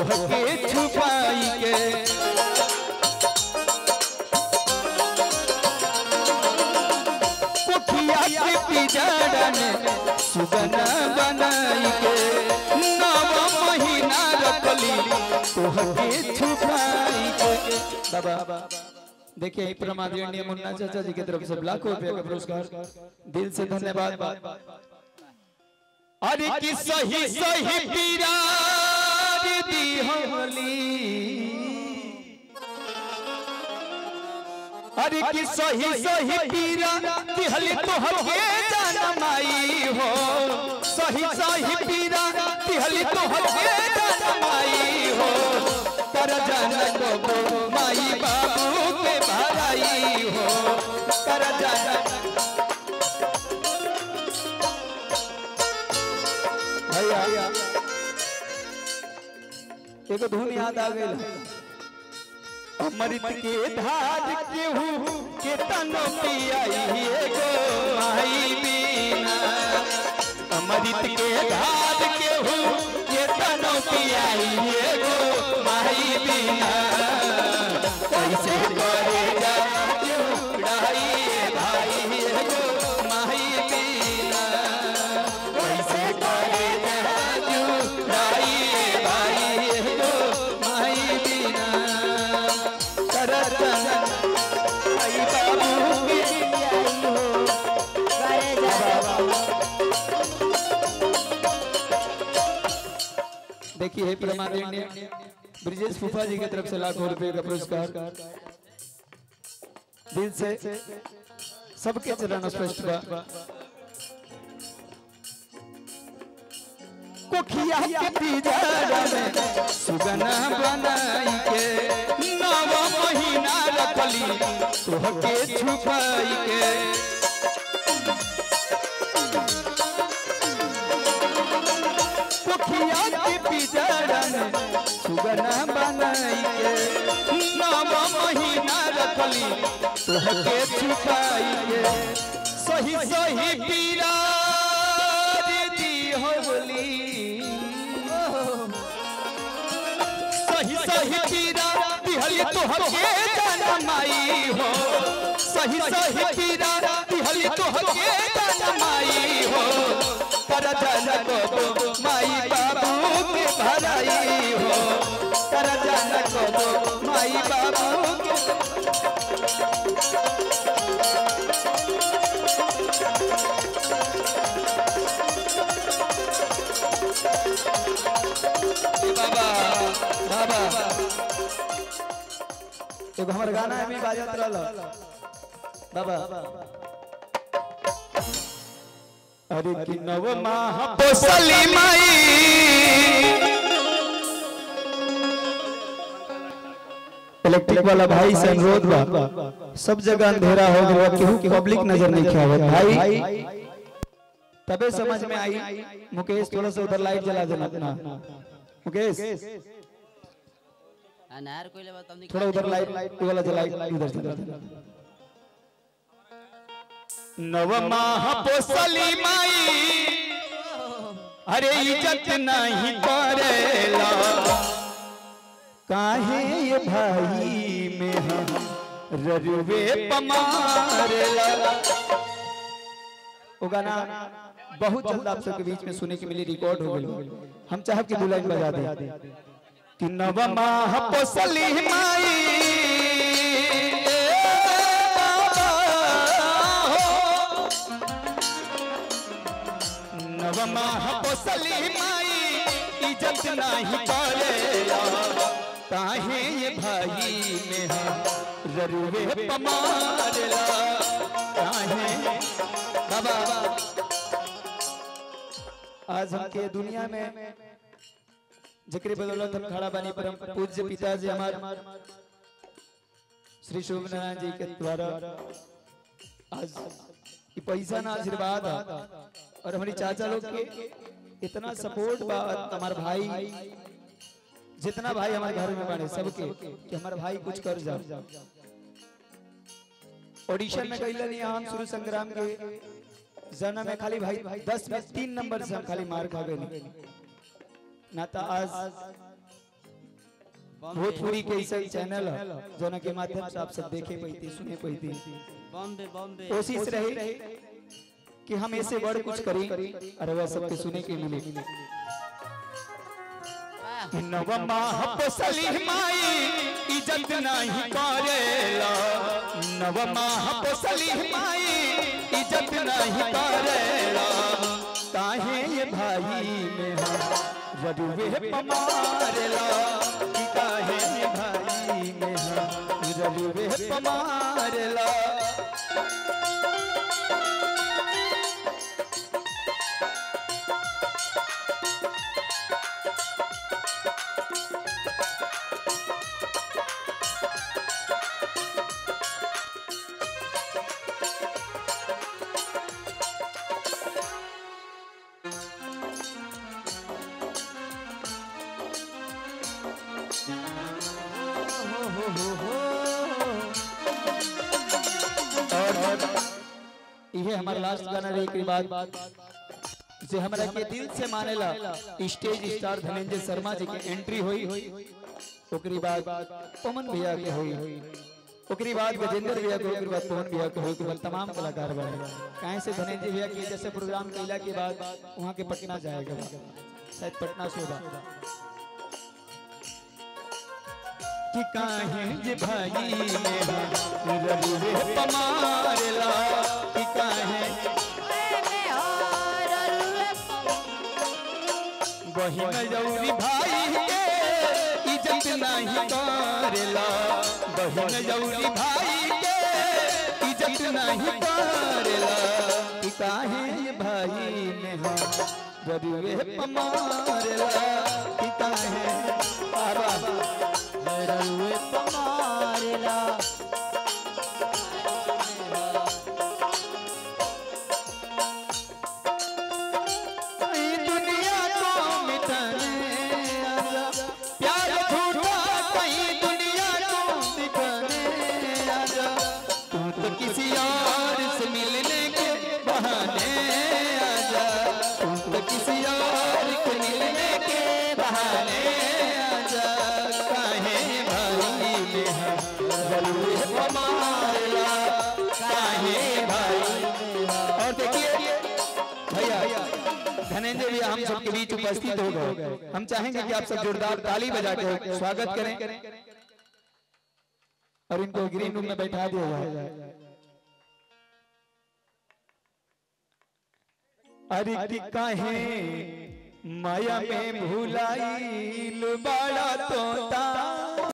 तोहके छुपाई के कोठिया के पिजड़ा में सुगना बनाई के 9 महीना रखली तोहके छुपाई के। बाबा देखिए प्रमादरणीय मुन्ना चाचा जी की तरफ से लाखों रुपए का पुरस्कार, दिल से धन्यवाद। अरे कि सही सही पीरा दी होली, अरे कि सही सही पीरा दिहली तोहके जनमाई हो, सही सही पीरा दिहली तोहके जनमाई हो। कर जान को माई बाबू के भराई हो, कर जान भैया एक धुन याद आ गई। अमृत के धार केहू के तनो पियाई एगो माई बिना, अमृत के धार केहू के तनो पियाई एगो माई बिना। कैसे करे जा जुड़ाई भाई एगो माई बिना, कैसे करे जा जुड़ाई भाई एगो माई बिना। देखिए हे प्रमादरणीय ब्रिजेश फूफा जी की तरफ से लाखों रुपए का पुरस्कार, दिल से सबके चरण स्पष्ट बा। कोठिया के पिजड़ा में सुगना बनाई के 9 महीना रखली तोहके छुपाई के। कोठिया के पिजड़ा में सुगना बनाई के 9 महीना रखली तोहके छुपाई के। सही सही पीरा दी होली, सही सही पीरा दिहली तोहके जनमाई हो, सही सही पीरा दिहली तोहके जनमाई हो। कर जान को माई बाबू के भराई हो, कर जान को माई बाबू के। बाबा बाबा एगो हमर गाना में बाजत रहल बाबा। अरे कि 9 माह पोसली माई, इलेक्ट्रिक वाला भाई से अनुरोध बा, सब जगह अंधेरा हो गया, केहू के पब्लिक नजर नहीं खावत भाई, तबे समझ में आई। मुकेश थोड़ा सा उधर लाइट जला देना अपना, मुकेश थोड़ा उधर लाइट वाला जला इधर से। 9 माह पोसली माई, अरे इज्जत नहीं करेला काहे ये भाई में हम ररुवे पमारेला। वो गाना बहुत जल्द आप सबके बीच में सुने के मिली, रिकॉर्ड हो गई। हम चाहब कि बुलेट बजा दे कि 9 माह पोसली माई, 9 माह पोसली माई इज्जत नहीं करेला काहे ये भाई में हम ररुवे पमारेला काहे। बाबा आज हमके दुनिया में जिक्र बदौलत हम खड़ा बनी परम पूज्य पिताजी हमारे श्री शुभ नारायण जी के द्वारा आज ये पैसा ना आशीर्वाद और हमारी चाचा लोग के इतना सपोर्ट बा। हमारे भाई जितना भाई हमारे घर में बने सबके कि हमारे भाई कुछ कर जाओ। ऑडिशन में कही नहीं हम शुरू संग्राम के जना में खाली भाई 10 में 3 नंबर से हम खाली मार खा गए ना। तो आज भोजपुरी के ऐसा चैनल जना के माध्यम से आप सब देखे पैती सुने पैती। बॉम्बे बॉम्बे कोशिश रही कि हम ऐसे बड़ कुछ करी और वह सबके सुने के मिले। नवमा पोसली माई इज्जत नहीं करेला, नवमा पोसली माई इज्जत नहीं करेला, काहे ये भाई में ररुवे पमारेला, कि काहे ये भाई में ररुवे पमारेला। ये हमारा लास्ट गाना रही के बाद जे हमरा के दिल से मानेला स्टेज स्टार धनंजय शर्मा जी की एंट्री हुई, ओकरी बाद पवन भैया के हुई, ओकरी बाद गजेंद्र भैया के, ओकरी बाद पवन भैया के हुई, ओकरी बाद तमाम कलाकार बने। काहे से धनंजय भैया के जैसे प्रोग्राम कैला के बाद वहां के पटना जाएगा, शायद पटना से होगा कि काहे जे भाई में ररुवे पमारेला, कि काहे बहिन जौरी भाई के इज्जत नहीं करेला, बहिन जौरी भाई के इज्जत नहीं करेला, कि काहे ये भाई में ररुवे पमारेला, कि काहे ररुवे पमारेला। दुनिया को मिटाने आजा, प्यार झूठा कहीं दुनिया को दिखाने आजा, तू तो किसी और से मिलने के बहाने आजा, तू तो किसी और से मिलने के बहाने आजा, काहे भाई में ररुवे पमारेला, काहे भाई। और देखिए भैया धनंजय भैया हम सबके बीच उपस्थित हो गए, हम चाहेंगे कि आप सब जोरदार ताली बजा के स्वागत करें और इनको ग्रीन रूम में बैठा दिया जाए। अरे कि काहे माया में भुलाइल बड़ा तोता।